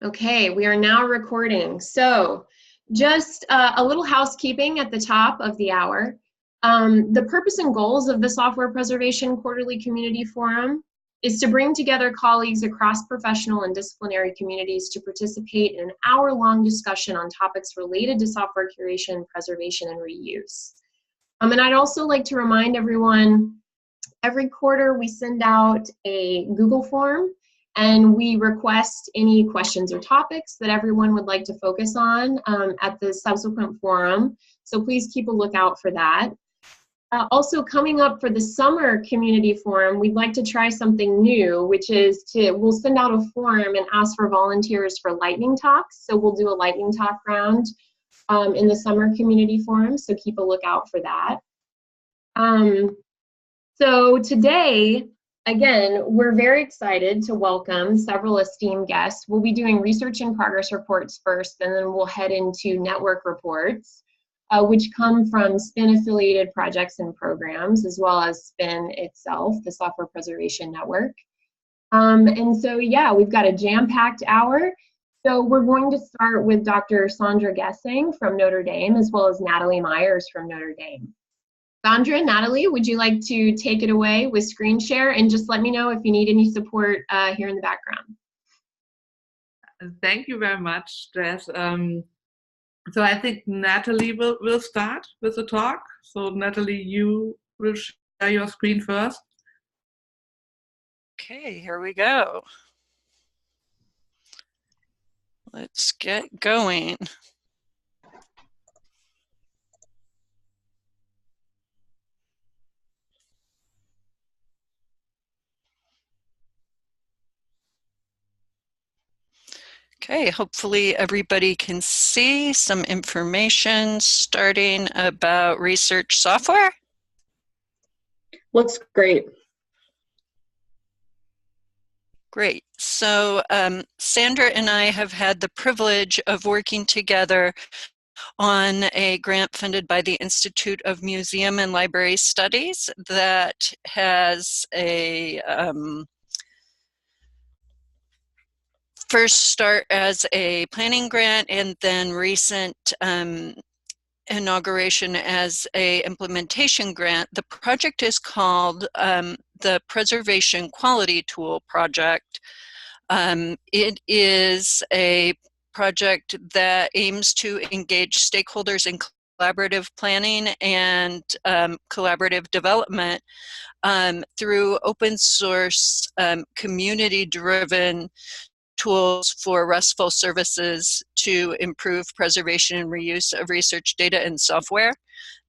Okay, we are now recording. So just a little housekeeping at the top of the hour. The purpose and goals of the Software Preservation Quarterly Community Forum is to bring together colleagues across professional and disciplinary communities to participate in an hour-long discussion on topics related to software curation, preservation, and reuse. And I'd also like to remind everyone, every quarter we send out a Google form and we request any questions or topics that everyone would like to focus on at the subsequent forum. So please keep a lookout for that. Also coming up for the summer community forum, we'd like to try something new, which is we'll send out a form and ask for volunteers for lightning talks. So we'll do a lightning talk round in the summer community forum, so keep a lookout for that. So today, again, we're very excited to welcome several esteemed guests. We'll be doing research and progress reports first, and then we'll head into network reports, which come from SPIN affiliated projects and programs, as well as SPIN itself, the Software Preservation Network. And so, yeah, we've got a jam-packed hour. So we're going to start with Dr. Sandra Gessing from Notre Dame, as well as Natalie Myers from Notre Dame. Sandra, Natalie, would you like to take it away with screen share, and just let me know if you need any support here in the background. Thank you very much, Jess. So I think Natalie will start with the talk. So Natalie, you will share your screen first. Okay, here we go. Let's get going. Okay, hopefully everybody can see some information starting about research software. Looks great. Great. So Sandra and I have had the privilege of working together on a grant funded by the Institute of Museum and Library Studies that has a first start as a planning grant and then recent inauguration as a implementation grant. The project is called the Preservation Quality Tool Project. It is a project that aims to engage stakeholders in collaborative planning and collaborative development through open source, community-driven tools for RESTful services to improve preservation and reuse of research data and software.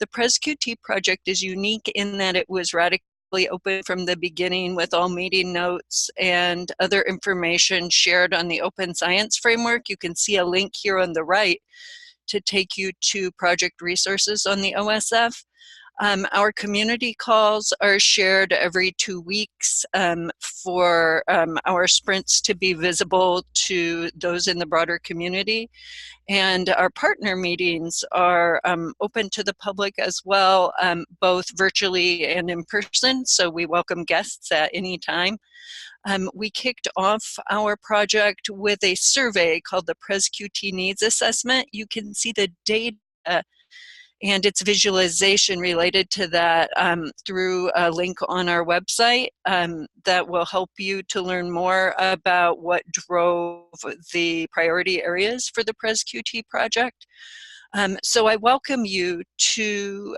The PresQT project is unique in that it was radically open from the beginning, with all meeting notes and other information shared on the Open Science Framework. You can see a link here on the right to take you to project resources on the OSF. Our community calls are shared every 2 weeks for our sprints to be visible to those in the broader community. And our partner meetings are open to the public as well, both virtually and in person, so we welcome guests at any time. We kicked off our project with a survey called the PresQT Needs Assessment. You can see the data and its visualization related to that through a link on our website that will help you to learn more about what drove the priority areas for the PresQT project. So I welcome you to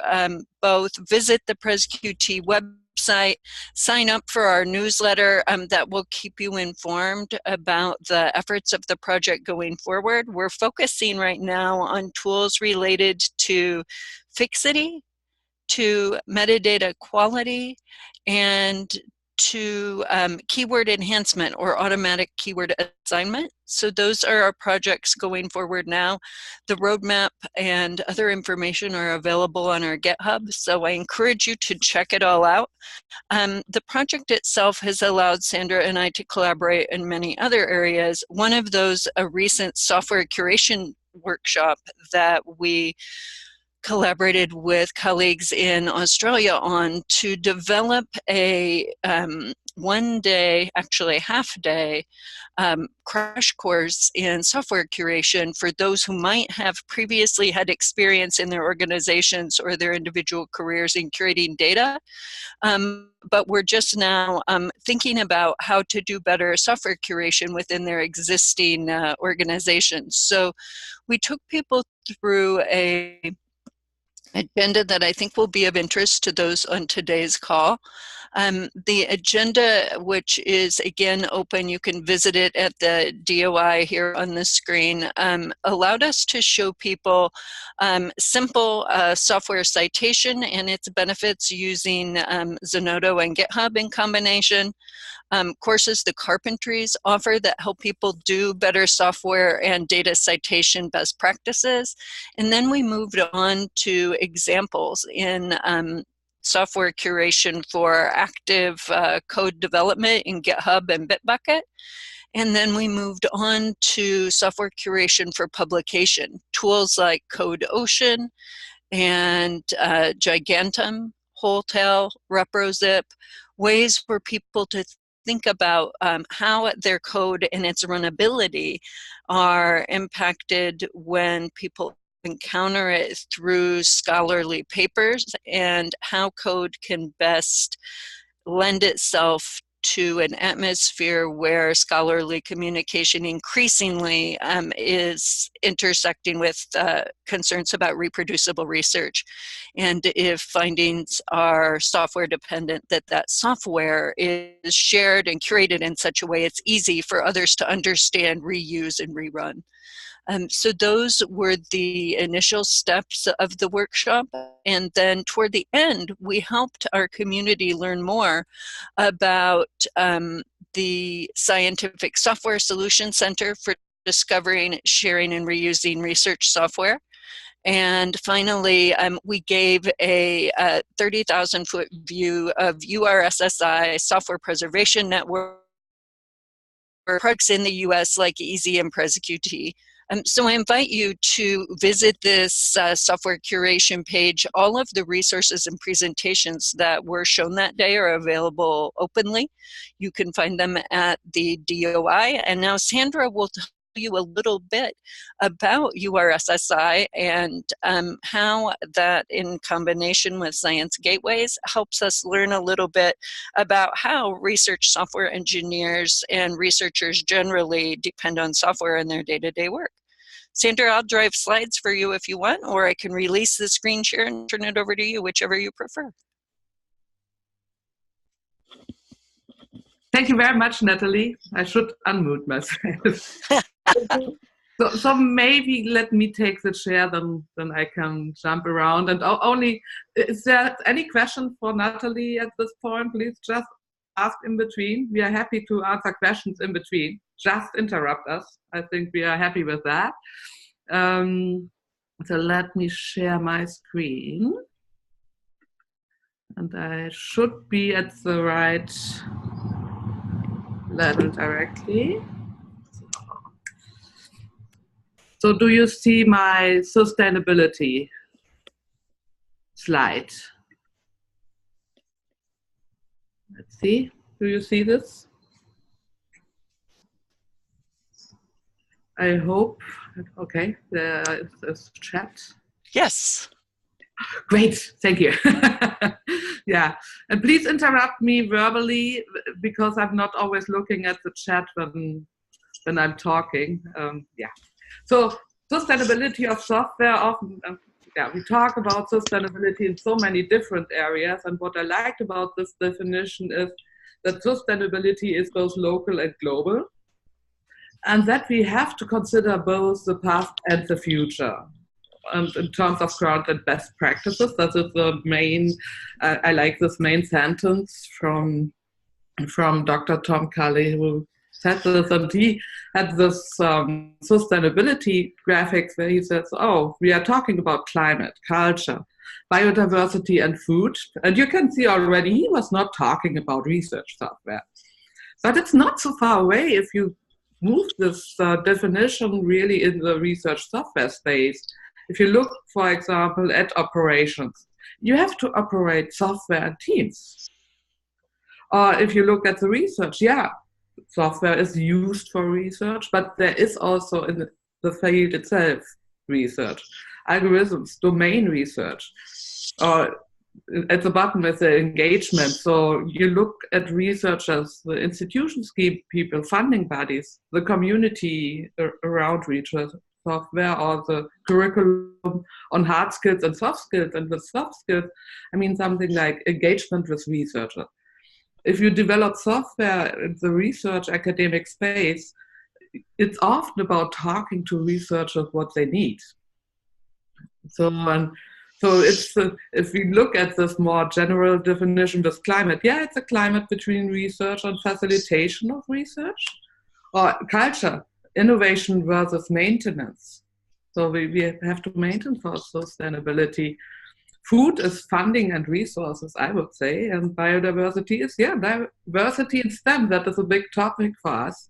both visit the PresQT website, sign up for our newsletter that will keep you informed about the efforts of the project going forward. We're focusing right now on tools related to fixity, to metadata quality, and to keyword enhancement or automatic keyword assignment. So those are our projects going forward now. The roadmap and other information are available on our GitHub, so I encourage you to check it all out. The project itself has allowed Sandra and I to collaborate in many other areas. One of those, a recent software curation workshop that we collaborated with colleagues in Australia on to develop a one-day, actually half-day, crash course in software curation for those who might have previously had experience in their organizations or their individual careers in curating data, but we're just now thinking about how to do better software curation within their existing organizations. So we took people through a agenda that I think will be of interest to those on today's call. The agenda, which is again open, you can visit it at the DOI here on the screen, allowed us to show people simple software citation and its benefits using Zenodo and GitHub in combination. Courses the Carpentries offer that help people do better software and data citation best practices. And then we moved on to examples in software curation for active code development in GitHub and Bitbucket. And then we moved on to software curation for publication, tools like CodeOcean and Gigantum, Wholetail, ReproZip, ways for people to think about how their code and its runnability are impacted when people encounter it through scholarly papers, and how code can best lend itself to an atmosphere where scholarly communication increasingly is intersecting with concerns about reproducible research. And if findings are software dependent, that software is shared and curated in such a way it's easy for others to understand, reuse, and rerun. So those were the initial steps of the workshop. And then toward the end, we helped our community learn more about the Scientific Software Solutions Center for discovering, sharing, and reusing research software. And finally, we gave a 30,000-foot view of URSSI Software Preservation Network projects in the US like EASY and PresQT. So I invite you to visit this software curation page. All of the resources and presentations that were shown that day are available openly. You can find them at the DOI. And now Sandra will tell you a little bit about URSSI and how that, in combination with Science Gateways, helps us learn a little bit about how research software engineers and researchers generally depend on software in their day-to-day work. Sandra, I'll drive slides for you if you want, or I can release the screen share and turn it over to you, whichever you prefer. Thank you very much, Natalie. I should unmute myself. So maybe let me take the chair, then I can jump around. And only, is there any question for Natalie at this point? Please just ask in between. We are happy to answer questions in between. Just interrupt us. I think we are happy with that. So let me share my screen. And I should be at the right level directly. So do you see my sustainability slide? Let's see. Do you see this? I hope. Okay, there is chat. Yes. Great, thank you. Yeah, and please interrupt me verbally because I'm not always looking at the chat when I'm talking. Yeah. So sustainability of software, often, we talk about sustainability in so many different areas. And what I liked about this definition is that sustainability is both local and global, and that we have to consider both the past and the future. And in terms of current and best practices, that is the main, I like this main sentence from Dr. Tom Cully, who said this, and he had this sustainability graphics where he says, oh, we are talking about climate, culture, biodiversity, and food. And you can see already he was not talking about research software. But it's not so far away if you move this definition really in the research software space. if you look, for example, at operations, you have to operate software and teams. Or if you look at the research, yeah, software is used for research, but there is also in the field itself research, algorithms, domain research, or at the bottom is the engagement. So you look at researchers, the institutions keep people, funding bodies, the community around research software, or the curriculum on hard skills and soft skills. And with soft skills, I mean something like engagement with researchers. If you develop software in the research academic space, it's often about talking to researchers what they need. So it's if we look at this more general definition with climate, yeah, it's a climate between research and facilitation of research, or culture, innovation versus maintenance. So we have to maintain for sustainability. Food is funding and resources, I would say, and biodiversity is, diversity in STEM. That is a big topic for us.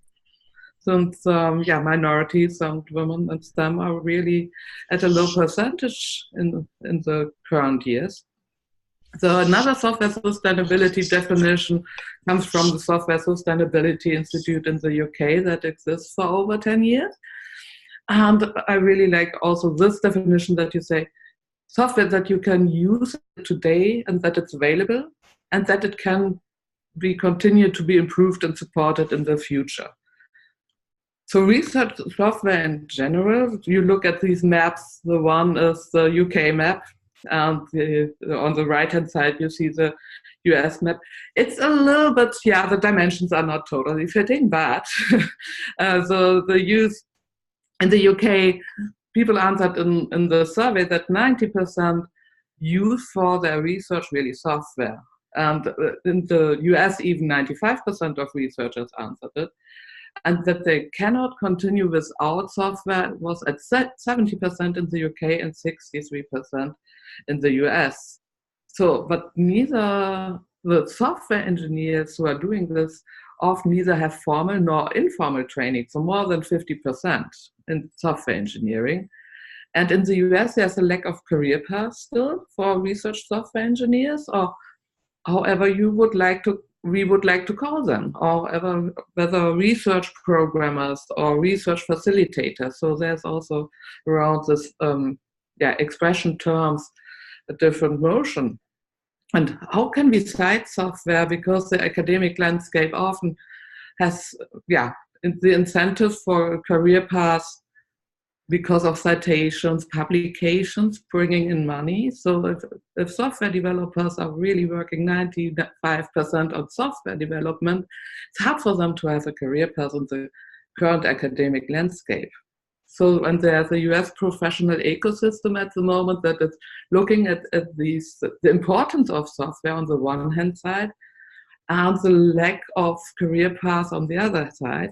Since, minorities and women in STEM are really at a low percentage in the current years. So another software sustainability definition comes from the Software Sustainability Institute in the UK that exists for over 10 years. And I really like also this definition that you say, software that you can use today and that it's available and that it can be continued to be improved and supported in the future. So research software in general, you look at these maps, the one is the UK map, and on the right-hand side you see the US map. It's a little bit, the dimensions are not totally fitting, but so the use in the UK, people answered in the survey that 90% use for their research really software. And in the US, even 95% of researchers answered it. And that they cannot continue without software was at 70% in the UK and 63% in the US. So, but neither the software engineers who are doing this often neither have formal nor informal training, so more than 50% in software engineering. And in the US, there's a lack of career paths still for research software engineers, or however we would like to call them, or whether research programmers or research facilitators. So there's also around this expression terms a different motion. And how can we cite software? Because the academic landscape often has the incentive for career paths because of citations, publications, bringing in money. So if software developers are really working 95% on software development, it's hard for them to have a career path in the current academic landscape. So, and there's a US professional ecosystem at the moment that is looking at the importance of software on the one hand side, and the lack of career paths on the other side.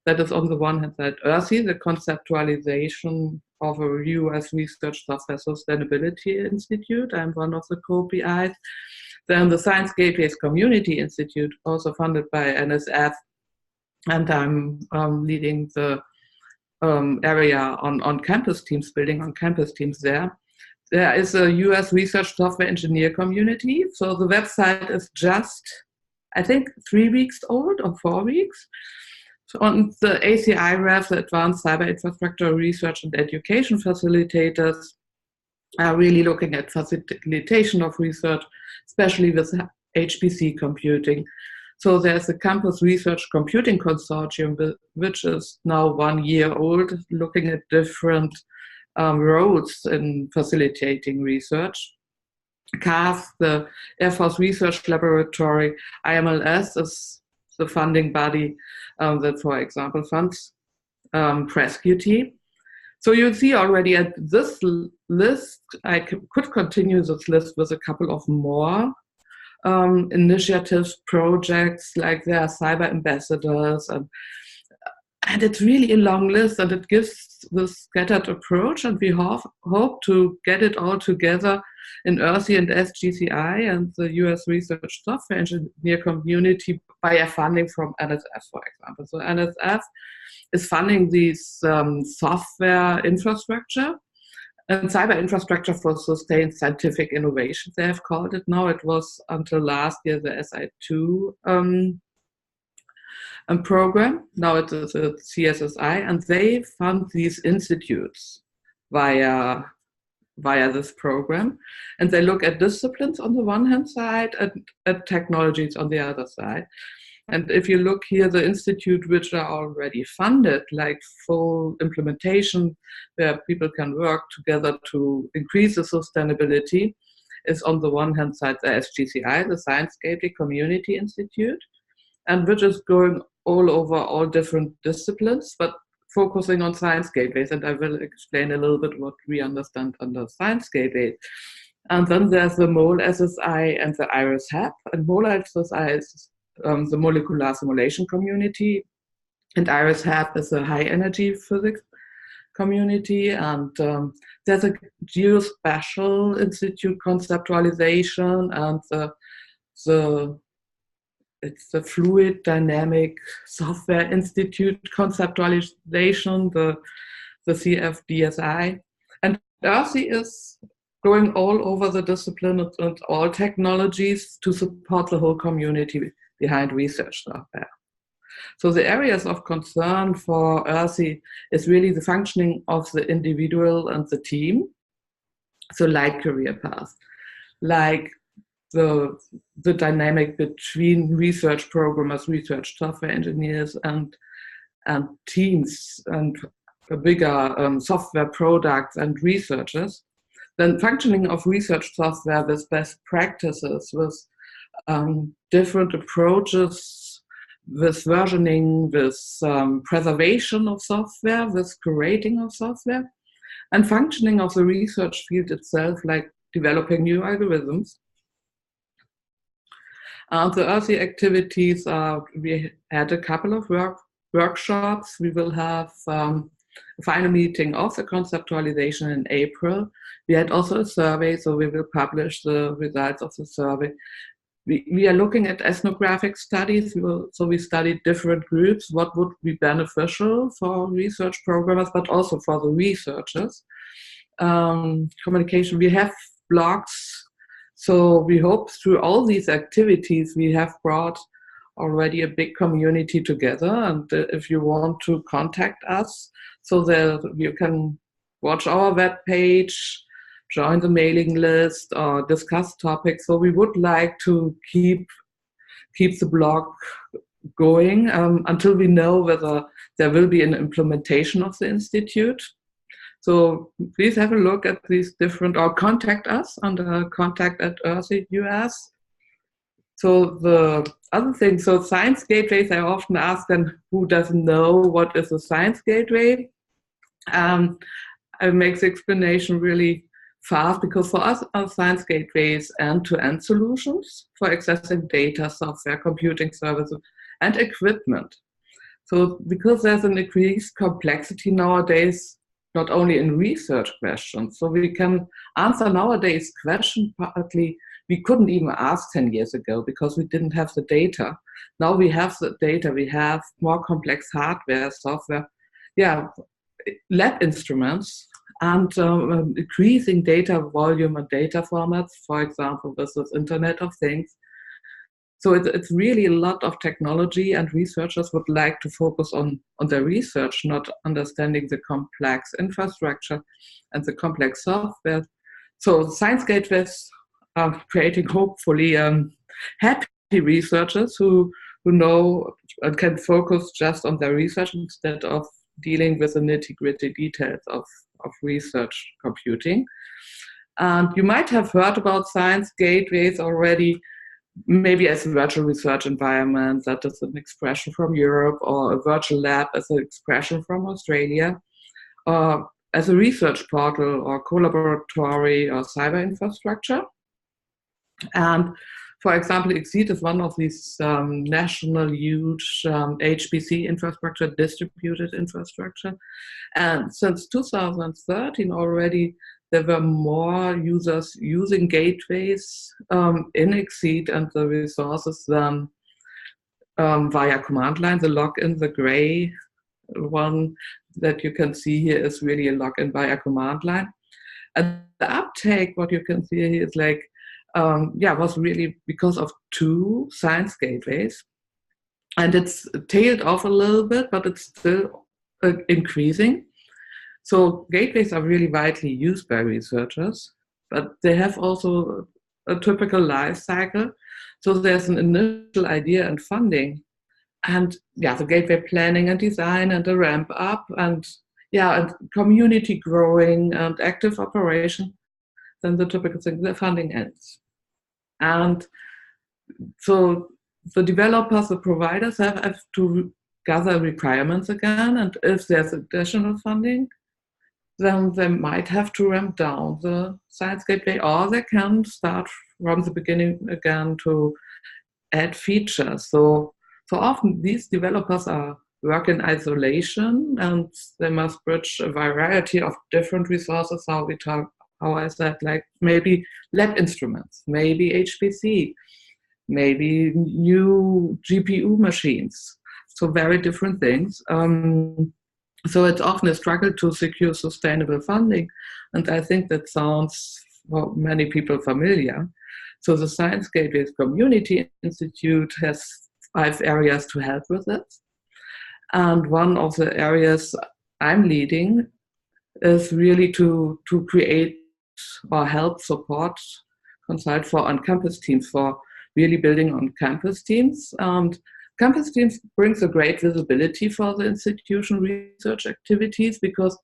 That is on the one hand side, ERSI, the conceptualization of a US Research Software Sustainability Institute. I'm one of the co-PIs. Then the Science Gateways Community Institute, also funded by NSF, and I'm leading the area on campus teams, building on campus teams there. There is a US Research Software Engineer community. So the website is just, I think, 3 weeks old or 4 weeks. So on the ACI-REF, the Advanced Cyber Infrastructure Research and Education Facilitators, are really looking at facilitation of research, especially with HPC computing. So there's a Campus Research Computing Consortium, which is now 1 year old, looking at different roles in facilitating research. CAF, the Air Force Research Laboratory, IMLS is the funding body that, for example, funds PresQT. So you see already at this list, I could continue this list with a couple of more initiatives, projects, like there are cyber ambassadors, and it's really a long list, and it gives this scattered approach, and we hope to get it all together in ERSI and SGCI and the US Research Software Engineer community via funding from NSF, for example. So NSF is funding these software infrastructure and cyber infrastructure for sustained scientific innovation, they have called it now. It was until last year the SI2 program. Now it is a CSSI, and they fund these institutes via this program. And they look at disciplines on the one hand side and at technologies on the other side. And if you look here, the institute which are already funded, like full implementation, where people can work together to increase the sustainability, is on the one hand side the SGCI, the Science Gateway Community Institute, and which is going all over all different disciplines, but focusing on Science Gateways. And I will explain a little bit what we understand under Science Gateway. And then there's the MOLE SSI and the IRIS HAB. And MOLE SSI is the molecular simulation community, and IRIS HAB is a high energy physics community. And there's a geospatial institute conceptualization, and it's the fluid dynamic software institute conceptualization, the CFDSI. And ERSI is going all over the discipline and all technologies to support the whole community behind research software. So the areas of concern for ERSI is really the functioning of the individual and the team. So like career path, like the dynamic between research programmers, research software engineers, and teams, and bigger software products and researchers. Then functioning of research software with best practices, with different approaches, with versioning, with preservation of software, with curating of software, and functioning of the research field itself, like developing new algorithms. The ERSI activities we had a couple of workshops. We will have a final meeting of the conceptualization in April. We had also a survey, so we will publish the results of the survey. We are looking at ethnographic studies. So we studied different groups, what would be beneficial for research programmers, but also for the researchers. Communication, we have blogs. So we hope through all these activities, we have brought already a big community together. And if you want to contact us, so that you can watch our webpage, join the mailing list, or discuss topics. So we would like to keep the blog going until we know whether there will be an implementation of the institute. So please have a look at these different, or contact us under contact@ERSI.US. So the other thing, so Science Gateways, I often ask them who doesn't know what is a Science Gateway. I make the explanation really fast, because for us, our Science Gateways end-to-end solutions for accessing data, software, computing services, and equipment. So because there's an increased complexity nowadays, not only in research questions, so we can answer nowadays questions partly we couldn't even ask 10 years ago because we didn't have the data. Now we have the data, we have more complex hardware, software, lab instruments, and increasing data volume and data formats, for example, with this Internet of Things. So it's really a lot of technology, and researchers would like to focus on their research, not understanding the complex infrastructure and the complex software. So Science Gateways are creating, hopefully, happy researchers who know and can focus just on their research instead of dealing with the nitty-gritty details of research computing. And you might have heard about Science Gateways already, maybe as a virtual research environment, that is an expression from Europe, or a virtual lab as an expression from Australia, or as a research portal or collaboratory or cyber infrastructure. And for example, ExCeed is one of these national huge HPC infrastructure, distributed infrastructure. And since 2013 already, there were more users using gateways in ExCeed and the resources than via command line. The login, the gray one that you can see here, is really a login via command line. And the uptake, what you can see here is like, was really because of 2 science gateways. And it's tailed off a little bit, but it's still increasing. So gateways are really widely used by researchers, but they have also a typical life cycle. So there's an initial idea and funding, and the gateway planning and design and the ramp up, and and community growing and active operation. Then the typical thing, the funding ends. And so the developers, the providers have to gather requirements again, and if there's additional funding, then they might have to ramp down the science gateway, or they can start from the beginning again to add features. So often these developers work in isolation, and they must bridge a variety of different resources. How I said, like maybe lab instruments, maybe HPC, maybe new GPU machines. So very different things. So it's often a struggle to secure sustainable funding. And I think that sounds for many people familiar. So the Science Gateways Community Institute has 5 areas to help with it. And one of the areas I'm leading is really to create or help support, consult for on-campus teams, for really building on-campus teams. And campus teams brings a great visibility for the institution research activities, because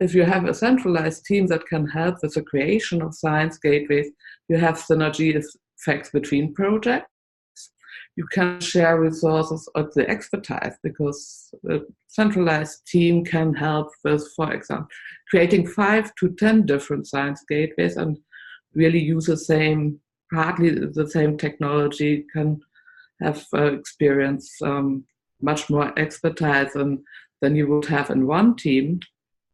if you have a centralized team that can help with the creation of science gateways, you have synergy effects between projects. You can share resources of the expertise, because a centralized team can help with, for example, creating 5 to 10 different science gateways and really use partly the same technology, can have experience much more expertise than you would have in one team.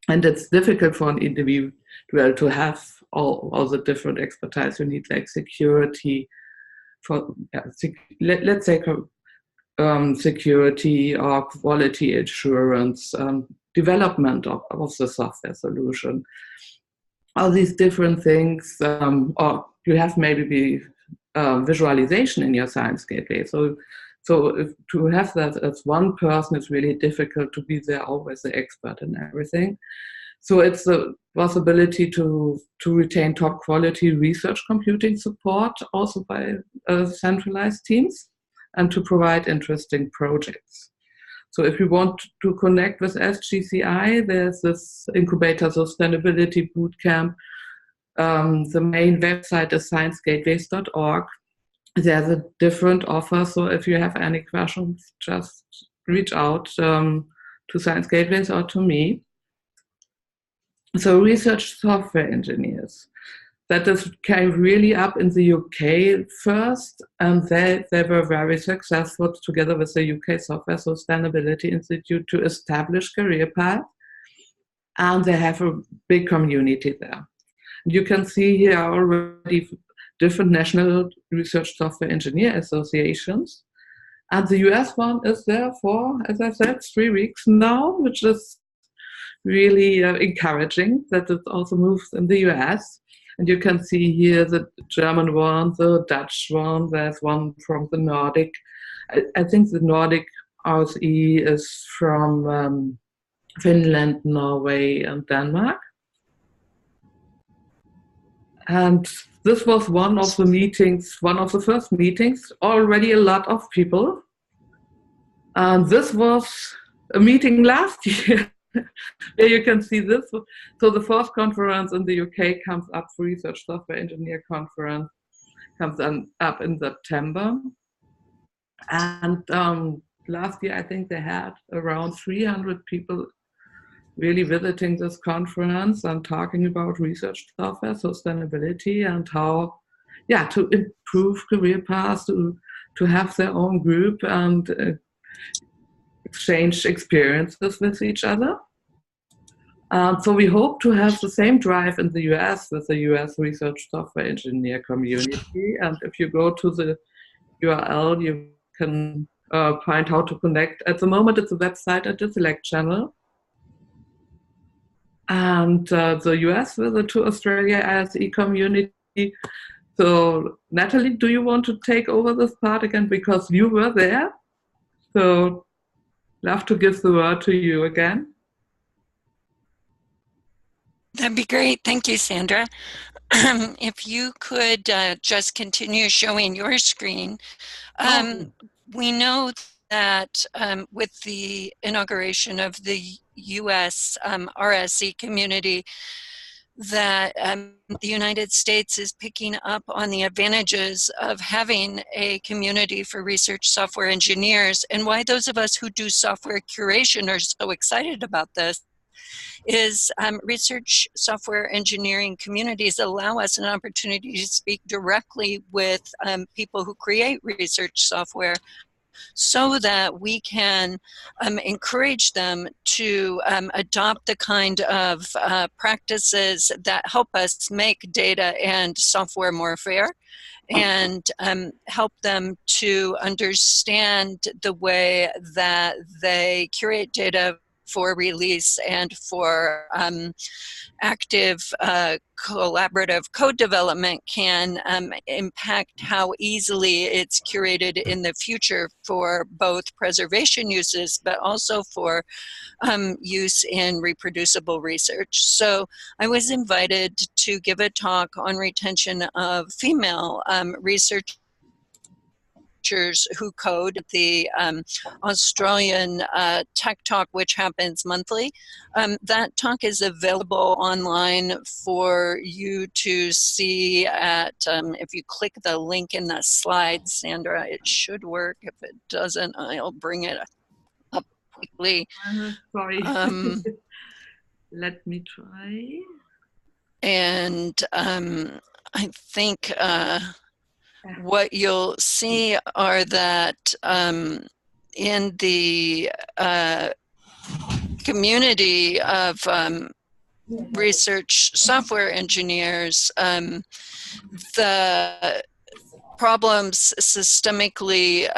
And it's difficult for an individual to have all the different expertise you need, like security, let's say security or quality assurance, development of the software solution. All these different things, or you have maybe visualization in your science gateway. So to have that as one person, it's really difficult to be there always the expert in everything. So it's the possibility to retain top quality research computing support also by centralized teams, and to provide interesting projects. So if you want to connect with SGCI, there's this Incubator Sustainability Bootcamp. The main website is sciencegateways.org. There's a different offer, so if you have any questions, just reach out to Science Gateways or to me. So research software engineers, that came really up in the UK first, and they were very successful together with the UK Software Sustainability Institute to establish career path, and they have a big community there. You can see here already different national research software engineer associations, and the US one is there for, as I said, 3 weeks now, which is really encouraging that it also moves in the US. And you can see here the German one, the Dutch one, there's one from the Nordic. I think the Nordic RSE is from Finland, Norway, and Denmark. And this was one of the meetings, one of the first meetings, already a lot of people. And this was a meeting last year. Here you can see this. So the fourth conference in the UK comes up, Research Software Engineer Conference, comes up in September. And last year, I think they had around 300 people really visiting this conference and talking about research software sustainability and how, to improve career paths, to have their own group and exchange experiences with each other. So we hope to have the same drive in the US with the US Research Software Engineer community. And if you go to the URL, you can find how to connect. At the moment, it's a website at the Slack channel. and the US visit to Australia ISE community. So, Natalie, do you want to take over this part again because you were there? So, love to give the word to you again. That'd be great. Thank you, Sandra. If you could just continue showing your screen. We know that with the inauguration of the U.S. RSE community, that the United States is picking up on the advantages of having a community for research software engineers, and why those of us who do software curation are so excited about this is research software engineering communities allow us an opportunity to speak directly with people who create research software, so that we can encourage them to adopt the kind of practices that help us make data and software more fair, and help them to understand the way that they curate data for release and for active collaborative code development can impact how easily it's curated in the future for both preservation uses, but also for use in reproducible research. So I was invited to give a talk on retention of female researchers who code at the Australian Tech Talk, which happens monthly. That talk is available online for you to see at, if you click the link in the slides, Sandra, it should work. If it doesn't, I'll bring it up quickly. Sorry. Let me try. And I think what you'll see are that in the community of research software engineers, the problems systemically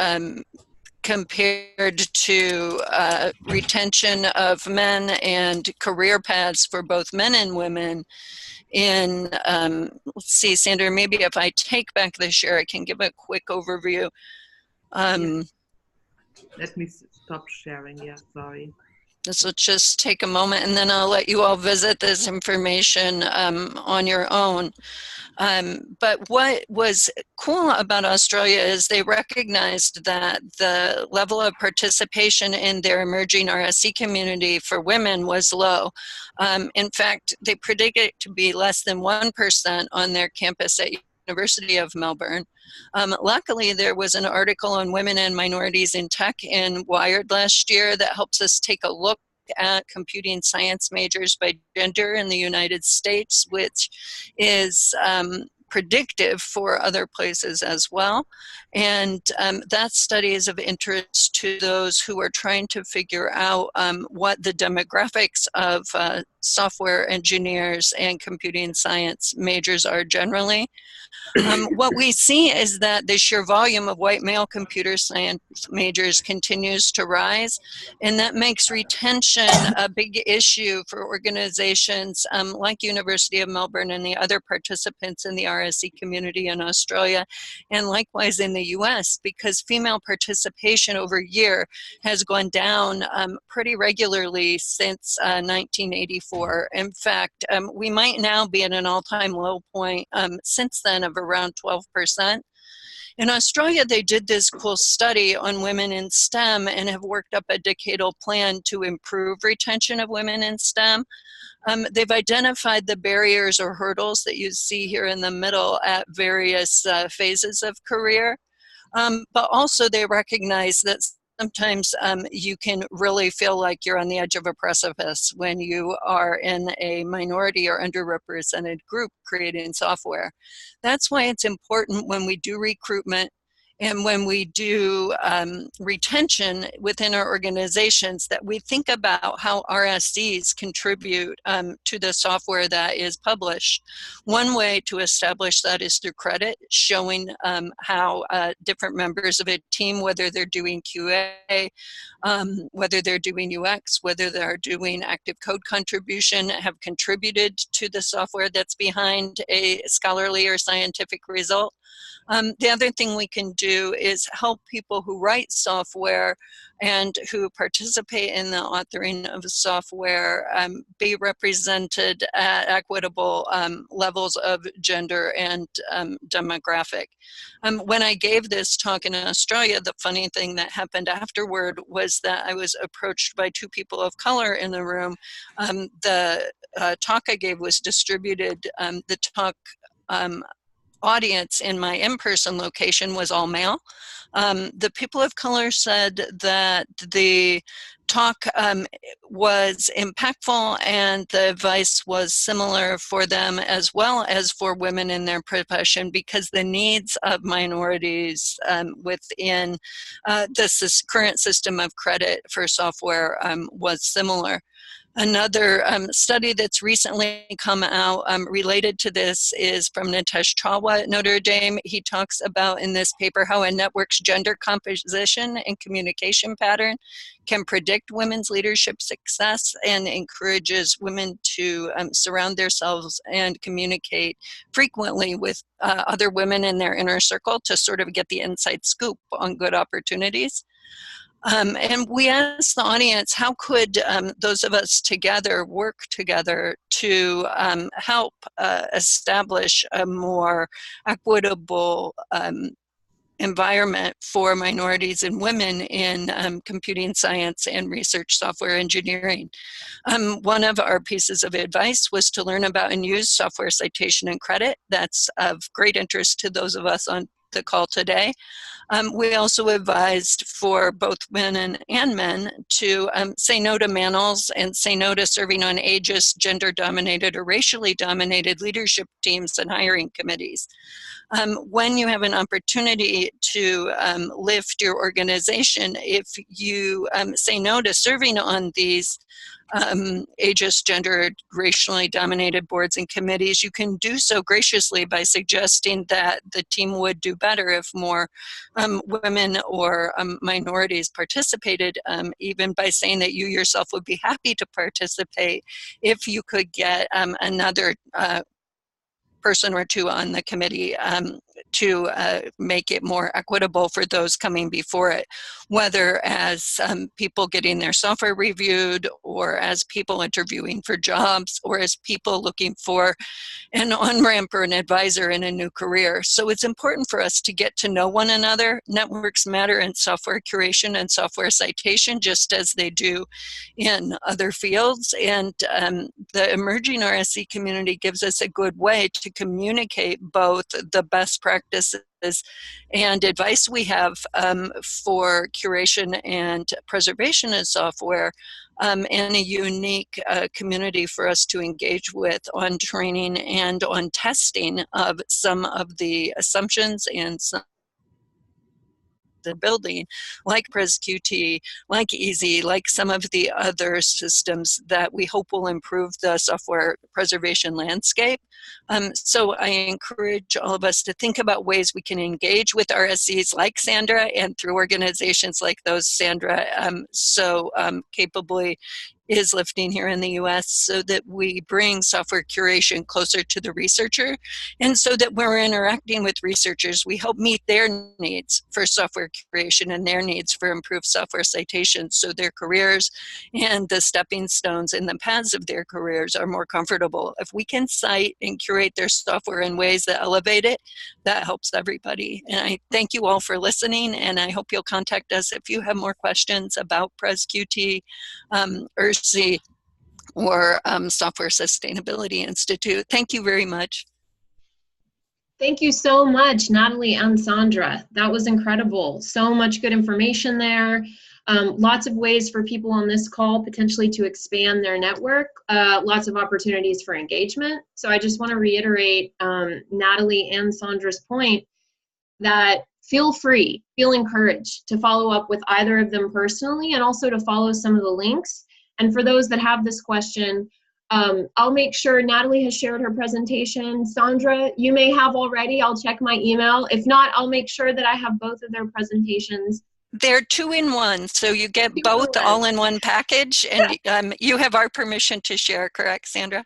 compared to retention of men and career paths for both men and women in, let's see, Sandra, maybe if I take back the share, I can give a quick overview. Let me stop sharing, yeah, sorry. This will just take a moment, and then I'll let you all visit this information on your own. But what was cool about Australia is they recognized that the level of participation in their emerging RSE community for women was low. In fact, they predict it to be less than 1% on their campus at University of Melbourne. Luckily, there was an article on women and minorities in tech in Wired last year that helps us take a look at computing science majors by gender in the United States, which is predictive for other places as well. And that study is of interest to those who are trying to figure out what the demographics of software engineers and computing science majors are generally. What we see is that the sheer volume of white male computer science majors continues to rise, and that makes retention a big issue for organizations like University of Melbourne and the other participants in the RSE community in Australia, and likewise in the US, because female participation over year has gone down pretty regularly since 1984. In fact, we might now be at an all-time low point since then of around 12%. In Australia, they did this cool study on women in STEM and have worked up a decadal plan to improve retention of women in STEM. They've identified the barriers or hurdles that you see here in the middle at various phases of career, but also they recognize that sometimes you can really feel like you're on the edge of a precipice when you are in a minority or underrepresented group creating software. That's why it's important when we do recruitment And when we do retention within our organizations, that we think about how RSCs contribute to the software that is published. One way to establish that is through credit, showing how different members of a team, whether they're doing QA, whether they're doing UX, whether they're doing active code contribution, have contributed to the software that's behind a scholarly or scientific result. The other thing we can do is help people who write software and who participate in the authoring of software be represented at equitable levels of gender and demographic. When I gave this talk in Australia, the funny thing that happened afterward was that I was approached by two people of color in the room. The talk I gave was distributed, the talk audience in my in-person location was all male. The people of color said that the talk was impactful and the advice was similar for them as well as for women in their profession, because the needs of minorities within this current system of credit for software was similar. Another study that's recently come out related to this is from Nitesh Chawla at Notre Dame. He talks about in this paper how a network's gender composition and communication pattern can predict women's leadership success and encourages women to surround themselves and communicate frequently with other women in their inner circle to sort of get the inside scoop on good opportunities. And we asked the audience, how could those of us together work together to help establish a more equitable environment for minorities and women in computing science and research software engineering. One of our pieces of advice was to learn about and use software citation and credit. That's of great interest to those of us on the call today. We also advised for both women and men to say no to manuals and say no to serving on ageist, gender-dominated, or racially dominated leadership teams and hiring committees. When you have an opportunity to lift your organization, if you say no to serving on these ageist, gender, racially dominated boards and committees, you can do so graciously by suggesting that the team would do better if more women or minorities participated, even by saying that you yourself would be happy to participate if you could get another person or two on the committee to make it more equitable for those coming before it, whether as people getting their software reviewed, or as people interviewing for jobs, or as people looking for an on-ramp or an advisor in a new career. So it's important for us to get to know one another. Networks matter in software curation and software citation, just as they do in other fields. And the emerging RSC community gives us a good way to communicate both the best practices and advice we have for curation and preservation of software, and a unique community for us to engage with on training and on testing of some of the assumptions and some the building, like PresQT, like EASY, like some of the other systems that we hope will improve the software preservation landscape. So I encourage all of us to think about ways we can engage with RSCs like Sandra and through organizations like those Sandra so capably is lifting here in the US, so that we bring software curation closer to the researcher, and so that when we're interacting with researchers, we help meet their needs for software curation and their needs for improved software citation, so their careers and the stepping stones in the paths of their careers are more comfortable. If we can cite and curate their software in ways that elevate it, that helps everybody. And I thank you all for listening, and I hope you'll contact us if you have more questions about PresQT, ERSI, or Software Sustainability Institute. Thank you very much. Thank you so much, Natalie and Sandra. That was incredible. So much good information there. Lots of ways for people on this call potentially to expand their network, lots of opportunities for engagement. So I just want to reiterate Natalie and Sandra's point that feel free, feel encouraged to follow up with either of them personally, and also to follow some of the links. And for those that have this question, I'll make sure Natalie has shared her presentation. Sandra, you may have already. I'll check my email. If not, I'll make sure that I have both of their presentations. They're 2-in-1, so you get both all in one package, and you have our permission to share, correct, Sandra?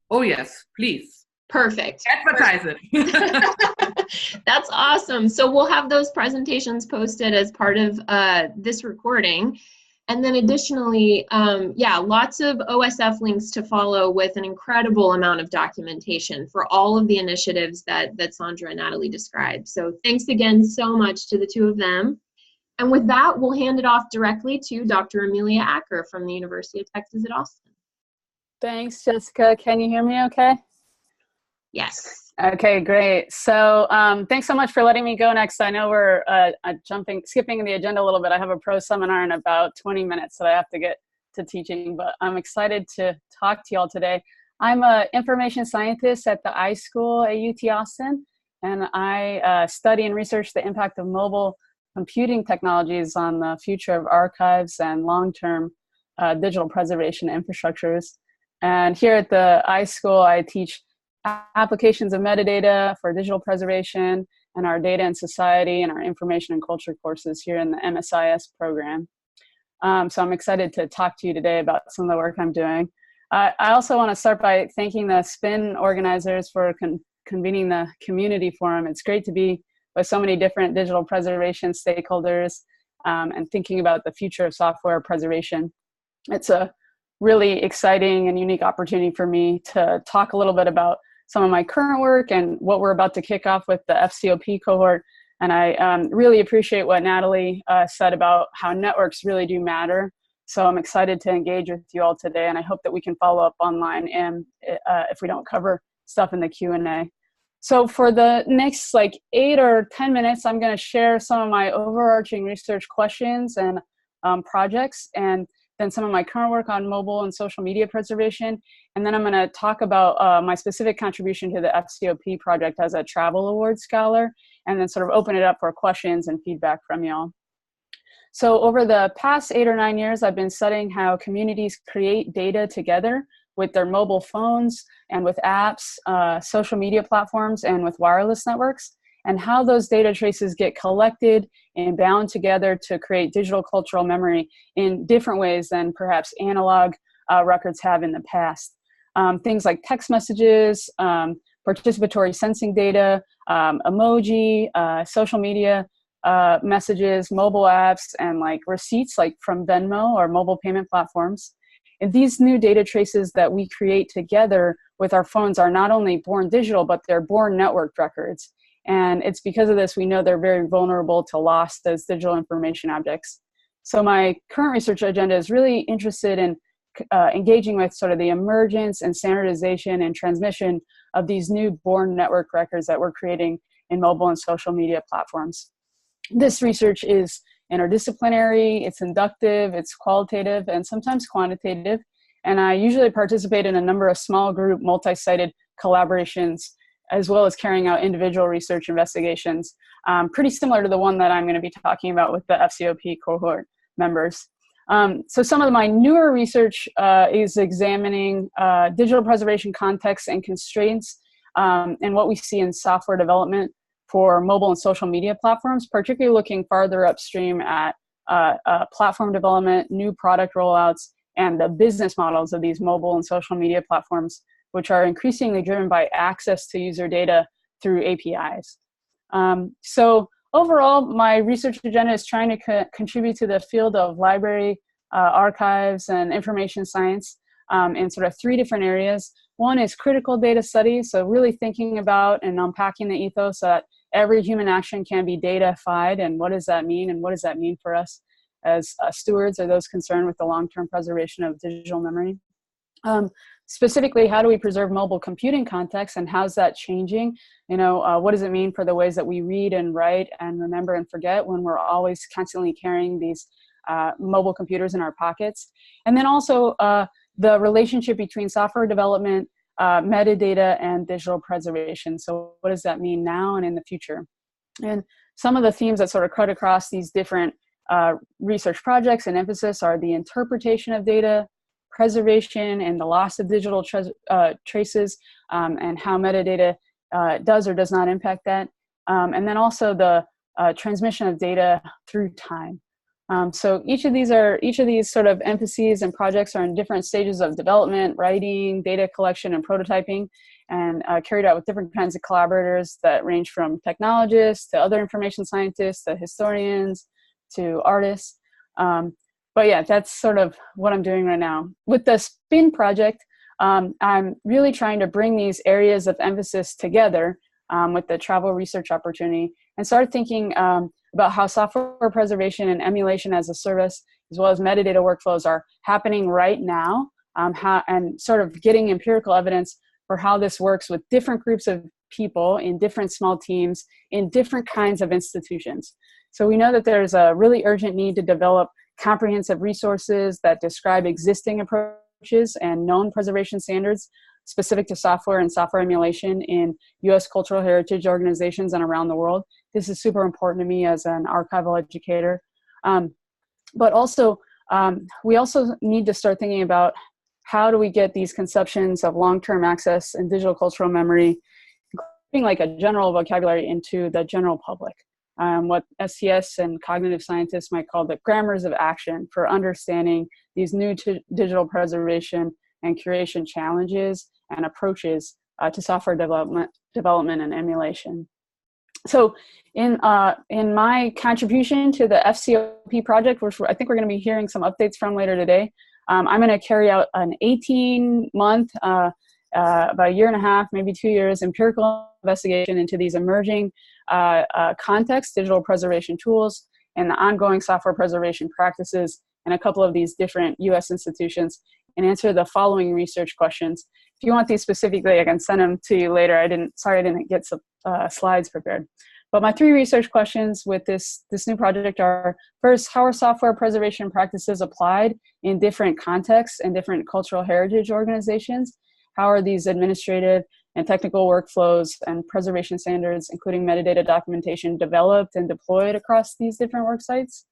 Oh yes, please. Perfect. Advertise it. That's awesome. So we'll have those presentations posted as part of this recording. And then additionally, yeah, lots of OSF links to follow with an incredible amount of documentation for all of the initiatives that Sandra and Natalie described. So thanks again so much to the two of them. And with that, we'll hand it off directly to Dr. Amelia Acker from the University of Texas at Austin. Thanks, Jessica. Can you hear me okay? Yes. Okay, great. So thanks so much for letting me go next. I know we're skipping the agenda a little bit. I have a pro seminar in about 20 minutes that I have to get to teaching, but I'm excited to talk to you all today. I'm an information scientist at the iSchool at UT Austin, and I study and research the impact of mobile computing technologies on the future of archives and long-term digital preservation infrastructures. And here at the iSchool, I teach applications of metadata for digital preservation and our data and society and our information and culture courses here in the MSIS program. So I'm excited to talk to you today about some of the work I'm doing. I also want to start by thanking the SPIN organizers for convening the community forum. It's great to be with so many different digital preservation stakeholders and thinking about the future of software preservation. It's a really exciting and unique opportunity for me to talk a little bit about some of my current work and what we're about to kick off with the FCOP cohort. And I really appreciate what Natalie said about how networks really do matter. So I'm excited to engage with you all today, and I hope that we can follow up online and if we don't cover stuff in the Q&A. So for the next 8 or 10 minutes, I'm going to share some of my overarching research questions and projects, and then some of my current work on mobile and social media preservation. And then I'm going to talk about my specific contribution to the FCOP project as a travel award scholar, and then sort of open it up for questions and feedback from y'all. So over the past 8 or 9 years, I've been studying how communities create data together with their mobile phones and with apps, social media platforms, and with wireless networks, and how those data traces get collected and bound together to create digital cultural memory in different ways than perhaps analog records have in the past. Things like text messages, participatory sensing data, emoji, social media messages, mobile apps, and receipts from Venmo or mobile payment platforms. And these new data traces that we create together with our phones are not only born digital, but they're born networked records. And it's because of this we know they're very vulnerable to loss as digital information objects. So my current research agenda is really interested in engaging with sort of the emergence and standardization and transmission of these new born network records that we're creating in mobile and social media platforms. This research is interdisciplinary, it's inductive, it's qualitative, and sometimes quantitative. And I usually participate in a number of small group, multi-sited collaborations, as well as carrying out individual research investigations, pretty similar to the one that I'm going to be talking about with the FCOP cohort members. So some of my newer research is examining digital preservation contexts and constraints and what we see in software development for mobile and social media platforms, particularly looking farther upstream at platform development, new product rollouts, and the business models of these mobile and social media platforms, which are increasingly driven by access to user data through APIs. So overall, my research agenda is trying to contribute to the field of library, archives, and information science in sort of 3 different areas. One is critical data studies, so really thinking about and unpacking the ethos that every human action can be datafied, and what does that mean, and what does that mean for us as stewards or those concerned with the long-term preservation of digital memory. Specifically, how do we preserve mobile computing context, and how's that changing? What does it mean for the ways that we read and write and remember and forget when we're always constantly carrying these mobile computers in our pockets? And then also the relationship between software development, metadata, and digital preservation. So what does that mean now and in the future? And some of the themes that sort of cut across these different research projects and emphasis are the interpretation of data, preservation and the loss of digital traces, and how metadata does or does not impact that. And then also the transmission of data through time. So each of these sort of emphases and projects are in different stages of development, writing, data collection, and prototyping, and carried out with different kinds of collaborators that range from technologists to other information scientists to historians to artists. But yeah, that's sort of what I'm doing right now. With the SPIN project, I'm really trying to bring these areas of emphasis together with the travel research opportunity and start thinking about how software preservation and emulation as a service, as well as metadata workflows, are happening right now, and sort of getting empirical evidence for how this works with different groups of people in different small teams in different kinds of institutions. So we know that there's a really urgent need to develop comprehensive resources that describe existing approaches and known preservation standards specific to software and software emulation in U.S. cultural heritage organizations and around the world. This is super important to me as an archival educator. But also, we also need to start thinking about how do we get these conceptions of long-term access and digital cultural memory, including like a general vocabulary, into the general public. What STS and cognitive scientists might call the grammars of action for understanding these new digital preservation and curation challenges and approaches to software development and emulation. So in my contribution to the FCOP project, which I think we're going to be hearing some updates from later today, I'm going to carry out an 18-month, about a year and a half, maybe 2 years, empirical investigation into these emerging context digital preservation tools and the ongoing software preservation practices in a couple of these different U.S. institutions, and answer the following research questions. If you want these specifically, I can send them to you later. Sorry I didn't get some slides prepared. But my 3 research questions with this new project are, first, how are software preservation practices applied in different contexts and different cultural heritage organizations? How are these administrative and technical workflows and preservation standards, including metadata documentation, developed and deployed across these different work sites?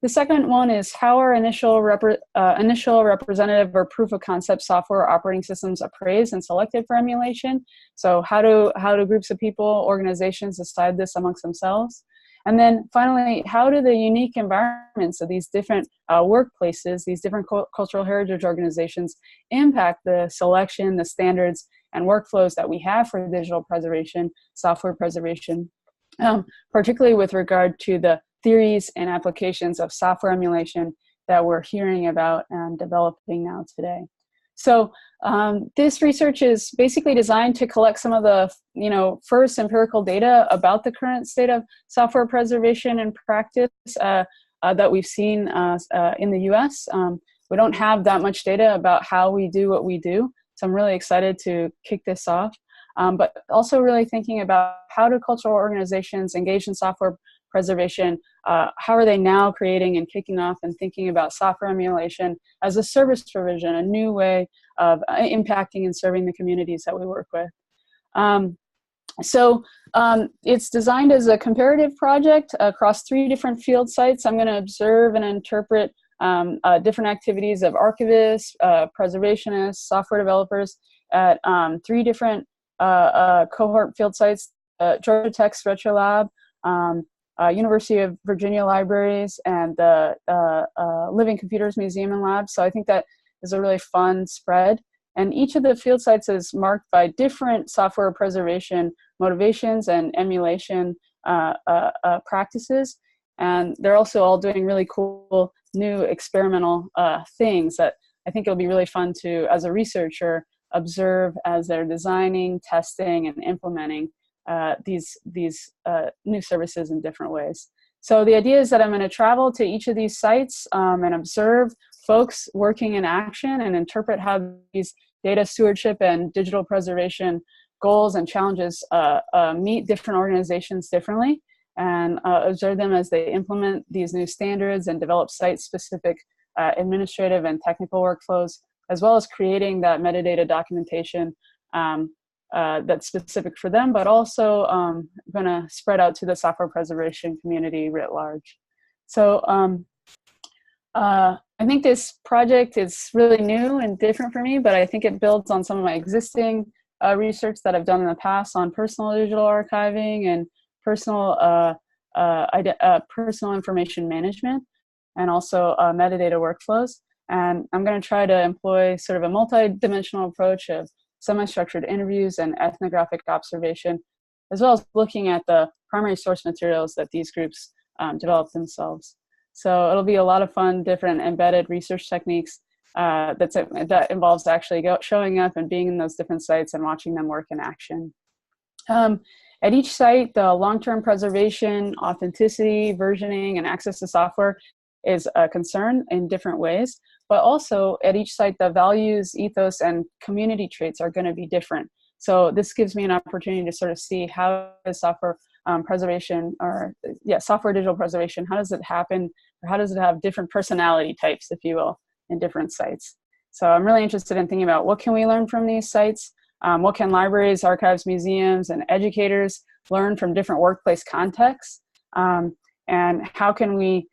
The second one is, how are initial representative or proof of concept software operating systems appraised and selected for emulation? So how do groups of people, organizations decide this amongst themselves? And then finally, how do the unique environments of these different workplaces, these different cultural heritage organizations, impact the selection, the standards, and workflows that we have for digital preservation, software preservation, particularly with regard to the theories and applications of software emulation that we're hearing about and developing now today. So this research is basically designed to collect some of the first empirical data about the current state of software preservation and practice that we've seen in the US. We don't have that much data about how we do what we do, so I'm really excited to kick this off. But also really thinking about how do cultural organizations engage in software preservation, how are they now creating and kicking off and thinking about software emulation as a service provision, a new way of impacting and serving the communities that we work with. So it's designed as a comparative project across 3 different field sites. I'm going to observe and interpret different activities of archivists, preservationists, software developers at 3 different cohort field sites, Georgia Tech's RetroLab, University of Virginia Libraries, and the Living Computers Museum and Lab. So I think that is a really fun spread. And each of the field sites is marked by different software preservation motivations and emulation practices. And they're also all doing really cool new experimental things that I think it'll be really fun to, as a researcher, observe as they're designing, testing, and implementing these new services in different ways. So the idea is that I'm going to travel to each of these sites and observe folks working in action and interpret how these data stewardship and digital preservation goals and challenges meet different organizations differently, and observe them as they implement these new standards and develop site-specific administrative and technical workflows, as well as creating that metadata documentation that's specific for them, but also going to spread out to the software preservation community writ large. So I think this project is really new and different for me, but I think it builds on some of my existing research that I've done in the past on personal digital archiving and personal information management, and also metadata workflows. And I'm going to try to employ sort of a multi-dimensional approach of semi-structured interviews and ethnographic observation, as well as looking at the primary source materials that these groups develop themselves. So it'll be a lot of fun, different embedded research techniques that involves actually showing up and being in those different sites and watching them work in action. At each site, the long-term preservation, authenticity, versioning, and access to software is a concern in different ways. But also at each site, the values, ethos, and community traits are going to be different. So this gives me an opportunity to sort of see how is software preservation, or software digital preservation, how does it happen, or how does it have different personality types, if you will, in different sites. So I'm really interested in thinking about what can we learn from these sites, what can libraries, archives, museums, and educators learn from different workplace contexts, and how can we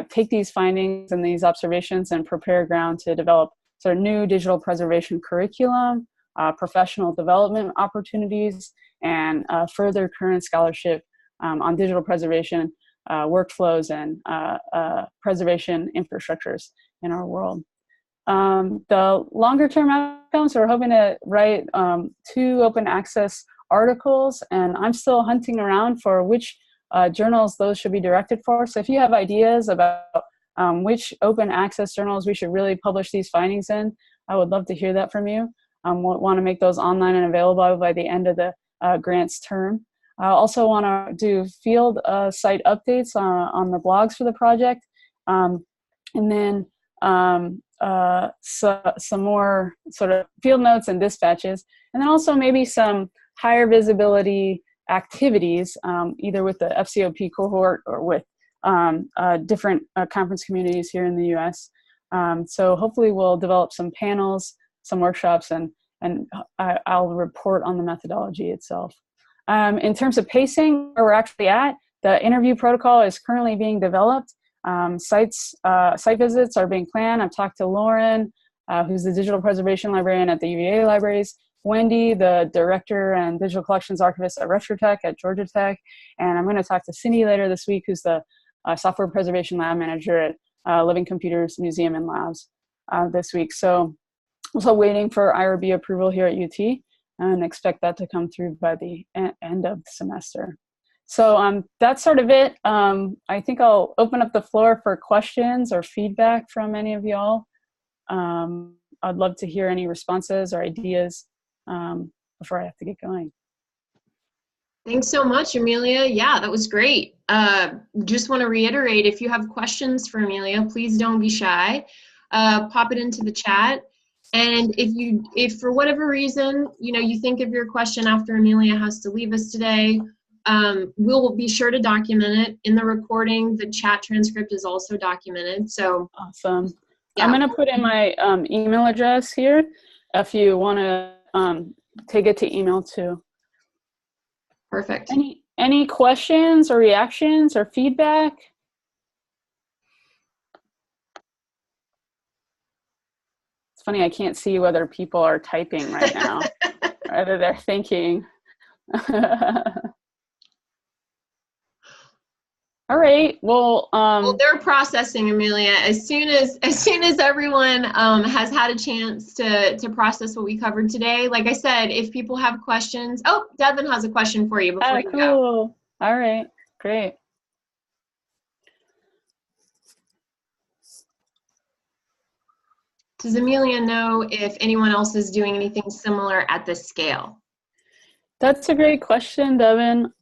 take these findings and these observations and prepare ground to develop sort of new digital preservation curriculum, professional development opportunities, and further current scholarship on digital preservation workflows and preservation infrastructures in our world. The longer term outcomes, we're hoping to write 2 open access articles, and I'm still hunting around for which journals those should be directed for. So if you have ideas about which open access journals we should really publish these findings in, I would love to hear that from you. We'll want to make those online and available by the end of the grants term. I also want to do field site updates on the blogs for the project, and then some more sort of field notes and dispatches, and then also maybe some higher visibility activities, either with the FCOP cohort or with different conference communities here in the US. So hopefully we'll develop some panels, some workshops, and I'll report on the methodology itself. In terms of pacing, where we're actually at, the interview protocol is currently being developed. Site visits are being planned. I've talked to Lauren, who's the digital preservation librarian at the UVA libraries, Wendy, the director and digital collections archivist at RetroTech at Georgia Tech, and I'm going to talk to Cindy later this week, who's the software preservation lab manager at Living Computers Museum and Labs this week. So also waiting for IRB approval here at UT, and expect that to come through by the end of the semester. So that's sort of it. I think I'll open up the floor for questions or feedback from any of y'all. I'd love to hear any responses or ideas before I have to get going. Thanks so much, Amelia. Yeah, that was great. Just want to reiterate, if you have questions for Amelia, please don't be shy. Pop it into the chat. And if for whatever reason, you think of your question after Amelia has to leave us today, we'll be sure to document it in the recording. The chat transcript is also documented. So awesome. Yeah. I'm going to put in my email address here if you want to take it to email too. Perfect. Any questions or reactions or feedback? It's funny, I can't see whether people are typing right now, or whether they're thinking. All right. Well, they're processing, Amelia. As soon as everyone has had a chance to process what we covered today, like I said, if people have questions, Devin has a question for you before you go. All right, great. Does Amelia know if anyone else is doing anything similar at this scale? That's a great question, Devin.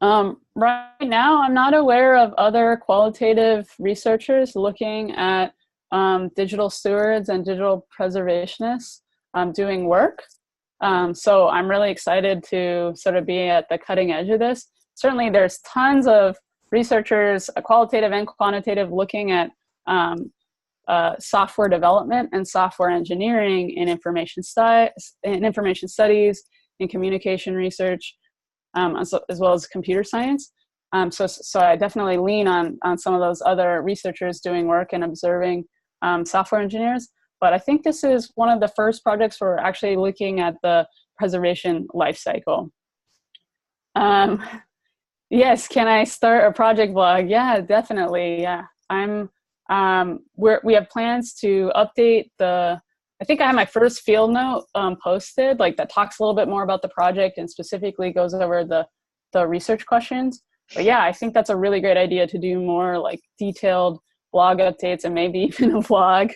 Right now, I'm not aware of other qualitative researchers looking at digital stewards and digital preservationists doing work. So I'm really excited to sort of be at the cutting edge of this. Certainly, there's tons of researchers, qualitative and quantitative, looking at software development and software engineering in information studies, in communication research, as well as computer science. So I definitely lean on some of those other researchers doing work and observing software engineers. But I think this is one of the first projects where we're actually looking at the preservation lifecycle. Yes, can I start a project blog? Yeah, definitely. Yeah, we have plans to update I think I have my first field note posted, like that talks a little bit more about the project and specifically goes over the research questions. But yeah, I think that's a really great idea to do more like detailed blog updates and maybe even a vlog.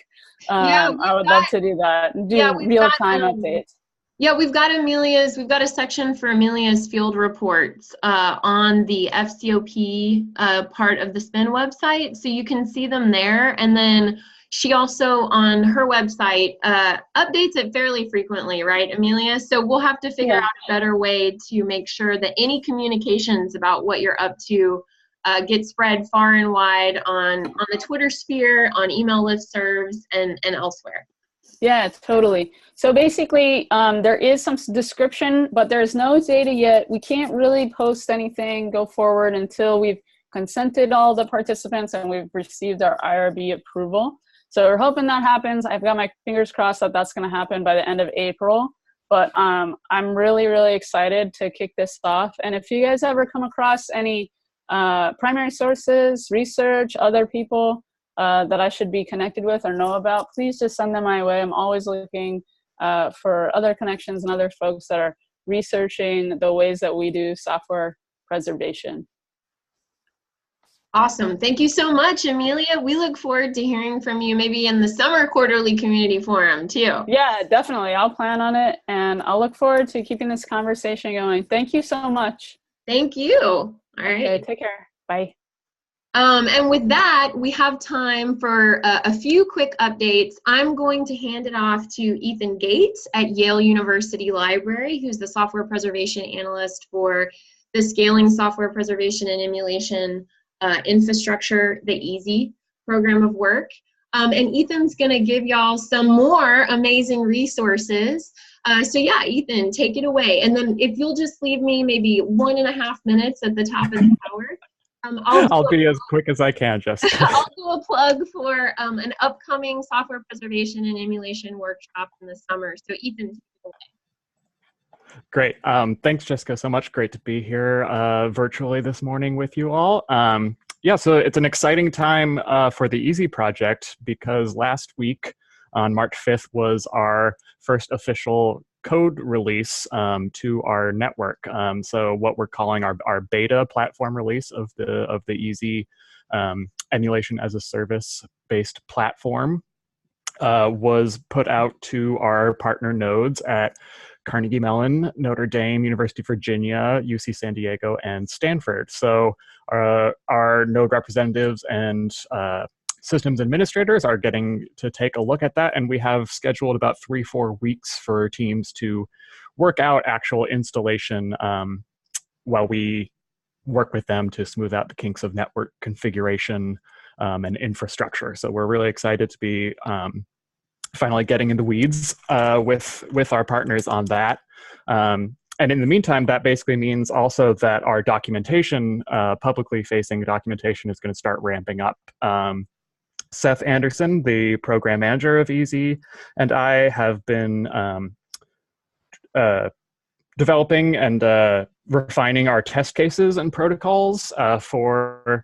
I would love to do that. Real-time updates. Yeah, we've got a section for Amelia's field reports on the FCOP part of the SPIN website. So you can see them there. And then she also, on her website, updates it fairly frequently, right, Amelia? So we'll have to figure out a better way to make sure that any communications about what you're up to get spread far and wide on the Twitter sphere, on email listservs, and elsewhere. Yeah, totally. So basically, there is some description, but there's no data yet. We can't really post anything, go forward until we've consented all the participants and we've received our IRB approval. So we're hoping that happens. I've got my fingers crossed that that's going to happen by the end of April. But I'm really, really excited to kick this off. And if you guys ever come across any primary sources, research, other people that I should be connected with or know about, please just send them my way. I'm always looking for other connections and other folks that are researching the ways that we do software preservation. Awesome. Thank you so much, Amelia. We look forward to hearing from you maybe in the summer quarterly community forum too. Yeah, definitely. I'll plan on it and I'll look forward to keeping this conversation going. Thank you so much. Thank you. All right. Okay, take care. Bye. And with that, we have time for a few quick updates. I'm going to hand it off to Ethan Gates at Yale University Library, who's the software preservation analyst for the Scaling Software Preservation and Emulation Infrastructure, the EASY program of work. And Ethan's going to give y'all some more amazing resources. So yeah, Ethan, take it away. And then if you'll just leave me maybe 1.5 minutes at the top of the hour, I'll be as quick as I can, Jessica. I'll do a plug for an upcoming software preservation and emulation workshop in the summer. So Ethan, take it away. Great. Thanks, Jessica, so much. Great to be here virtually this morning with you all. Yeah, so it's an exciting time for the EASY project because last week on March 5th was our first official code release to our network. So what we're calling our beta platform release of the EASY emulation as a service based platform was put out to our partner nodes at Carnegie Mellon, Notre Dame, University of Virginia, UC San Diego, and Stanford. So our node representatives and systems administrators are getting to take a look at that, and we have scheduled about 3-4 weeks for teams to work out actual installation while we work with them to smooth out the kinks of network configuration and infrastructure. So we're really excited to be finally getting in the weeds with our partners on that. And in the meantime, that basically means also that our documentation, publicly facing documentation, is going to start ramping up. Seth Anderson, the program manager of EASY, and I have been developing and refining our test cases and protocols for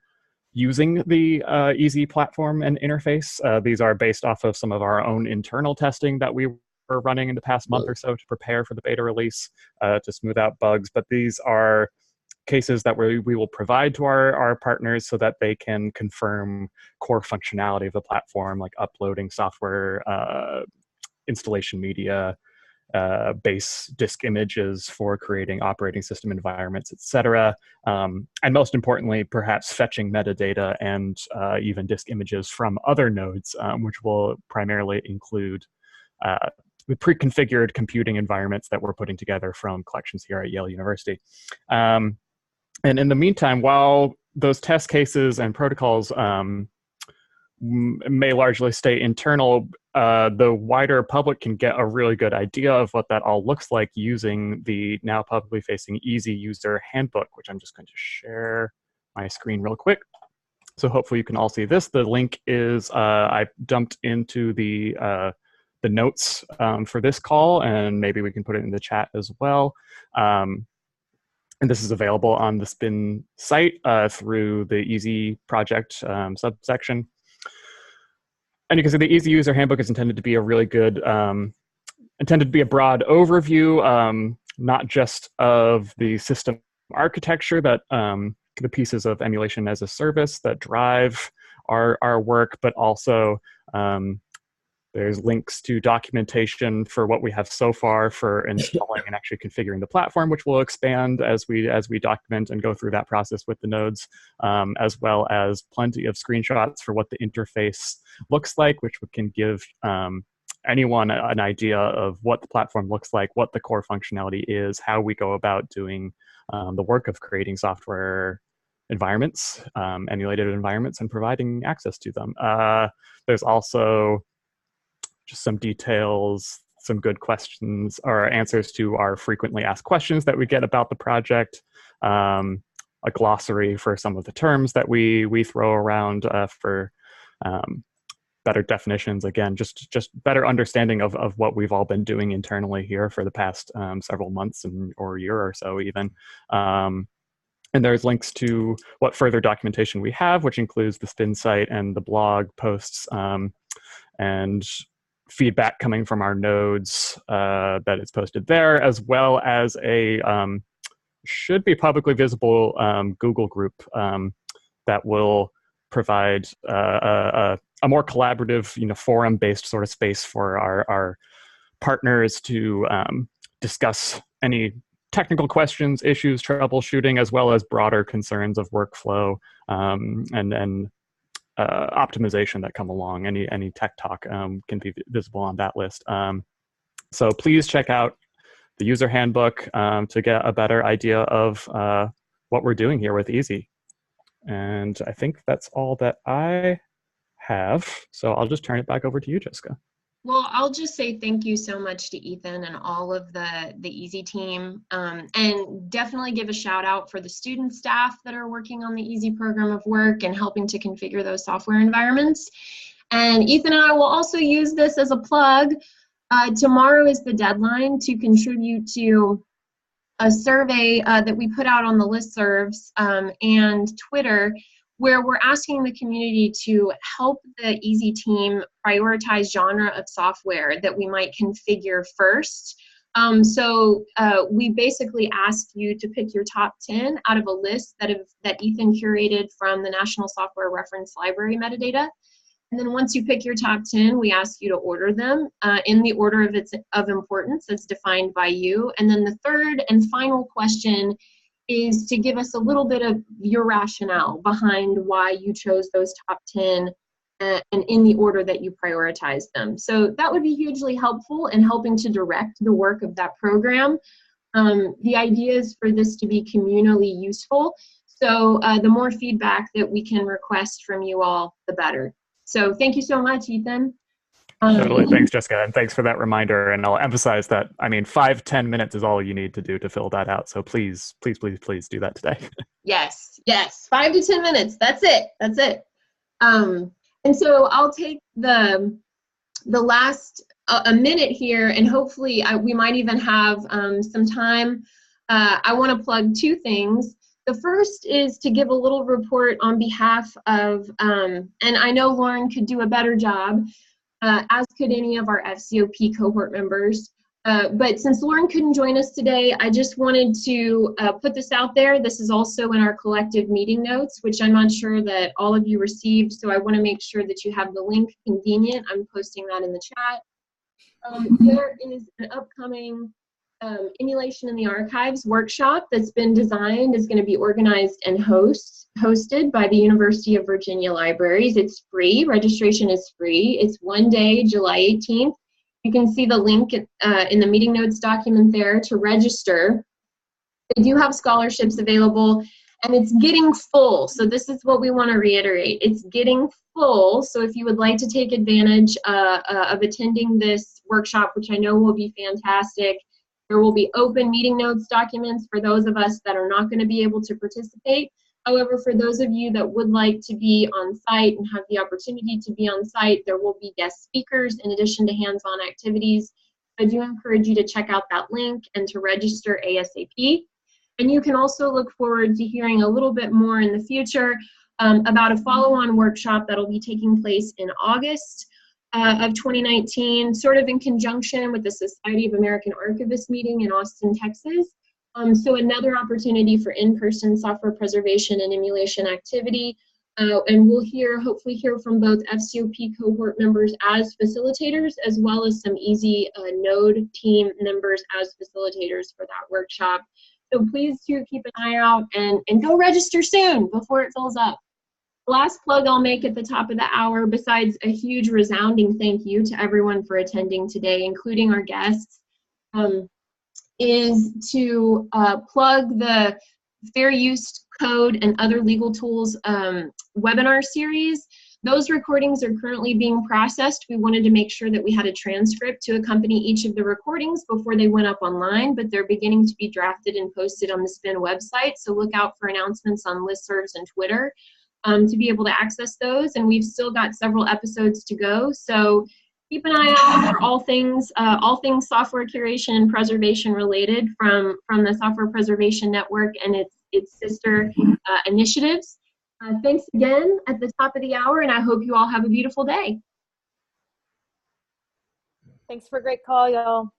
using the EASY platform and interface. These are based off of some of our own internal testing that we were running in the past month or so to prepare for the beta release to smooth out bugs. But these are cases that we will provide to our partners so that they can confirm core functionality of the platform, like uploading software, installation media, base disk images for creating operating system environments, etc. And most importantly, perhaps fetching metadata and even disk images from other nodes, which will primarily include the pre-configured computing environments that we're putting together from collections here at Yale University. And in the meantime, while those test cases and protocols may largely stay internal, the wider public can get a really good idea of what that all looks like using the now publicly facing Easy User Handbook, which I'm just going to share my screen real quick. So hopefully you can all see this. The link is, I dumped into the notes for this call, and maybe we can put it in the chat as well. And this is available on the SPIN site through the Easy project subsection. And you can see the Easy User Handbook is intended to be a really good, intended to be a broad overview, not just of the system architecture that the pieces of emulation as a service that drive our work, but also there's links to documentation for what we have so far for installing and actually configuring the platform, which will expand as we document and go through that process with the nodes, as well as plenty of screenshots for what the interface looks like, which can give anyone an idea of what the platform looks like, what the core functionality is, how we go about doing the work of creating software environments, emulated environments, and providing access to them. There's also just some details, some good questions or answers to our frequently asked questions that we get about the project, a glossary for some of the terms that we throw around for better definitions. Again, just better understanding of what we've all been doing internally here for the past several months or year or so even. And there's links to what further documentation we have, which includes the SPIN site and the blog posts and feedback coming from our nodes that is posted there, as well as a should be publicly visible Google group that will provide a more collaborative, forum-based sort of space for our partners to discuss any technical questions, issues, troubleshooting, as well as broader concerns of workflow and optimization that come along. Any tech talk can be visible on that list. So please check out the user handbook to get a better idea of what we're doing here with Easy. And I think that's all that I have. So I'll just turn it back over to you, Jessica. Well, I'll just say thank you so much to Ethan and all of the Easy team, and definitely give a shout out for the student staff that are working on the Easy program of work and helping to configure those software environments. And Ethan and I will also use this as a plug. Tomorrow is the deadline to contribute to a survey that we put out on the listservs and Twitter, where we're asking the community to help the Easy team prioritize genre of software that we might configure first. So we basically asked you to pick your top 10 out of a list that Ethan curated from the National Software Reference Library metadata. And then once you pick your top 10, we ask you to order them in the order of importance as defined by you. And then the third and final question is to give us a little bit of your rationale behind why you chose those top 10 and in the order that you prioritize them. So that would be hugely helpful in helping to direct the work of that program. The idea is for this to be communally useful. So the more feedback that we can request from you all, the better. So thank you so much, Ethan. Totally. Thanks, Jessica. And thanks for that reminder. And I'll emphasize that, 5-10 minutes is all you need to do to fill that out. So please, please, please, please do that today. Yes. 5 to 10 minutes. That's it. And so I'll take the last a minute here, and hopefully we might even have some time. I want to plug two things. The first is to give a little report on behalf of, and I know Lauren could do a better job, as could any of our FCOP cohort members. But since Lauren couldn't join us today, I just wanted to put this out there. This is also in our collective meeting notes, which I'm not sure that all of you received, so I want to make sure that you have the link convenient. I'm posting that in the chat. There is an upcoming Emulation in the Archives workshop that's been designed, is going to be organized and hosted by the University of Virginia Libraries. It's free. Registration is free. It's one day, July 18th. You can see the link in the meeting notes document there to register. They do have scholarships available, And it's getting full. So this is what we want to reiterate. It's getting full. So if you would like to take advantage of attending this workshop, which I know will be fantastic, there will be open meeting notes documents for those of us that are not going to be able to participate. However, for those of you that would like to be on site and have the opportunity to be on site, there will be guest speakers in addition to hands-on activities. I do encourage you to check out that link and to register ASAP. And you can also look forward to hearing a little bit more in the future about a follow-on workshop that'll be taking place in August of 2019, sort of in conjunction with the Society of American Archivists meeting in Austin, Texas. So another opportunity for in-person software preservation and emulation activity. And we'll hopefully hear from both FCOP cohort members as facilitators, as well as some EASY Node team members as facilitators for that workshop. So please do keep an eye out and go register soon before it fills up. Last plug I'll make at the top of the hour, besides a huge resounding thank you to everyone for attending today, including our guests, is to plug the Fair Use Code and Other Legal Tools webinar series. Those recordings are currently being processed. We wanted to make sure that we had a transcript to accompany each of the recordings before they went up online, but they're beginning to be drafted and posted on the SPIN website, so look out for announcements on listservs and Twitter to be able to access those. And we've still got several episodes to go, so keep an eye out for all things software curation and preservation related from the Software Preservation Network and its sister initiatives. Thanks again at the top of the hour, and I hope you all have a beautiful day. Thanks for a great call, y'all.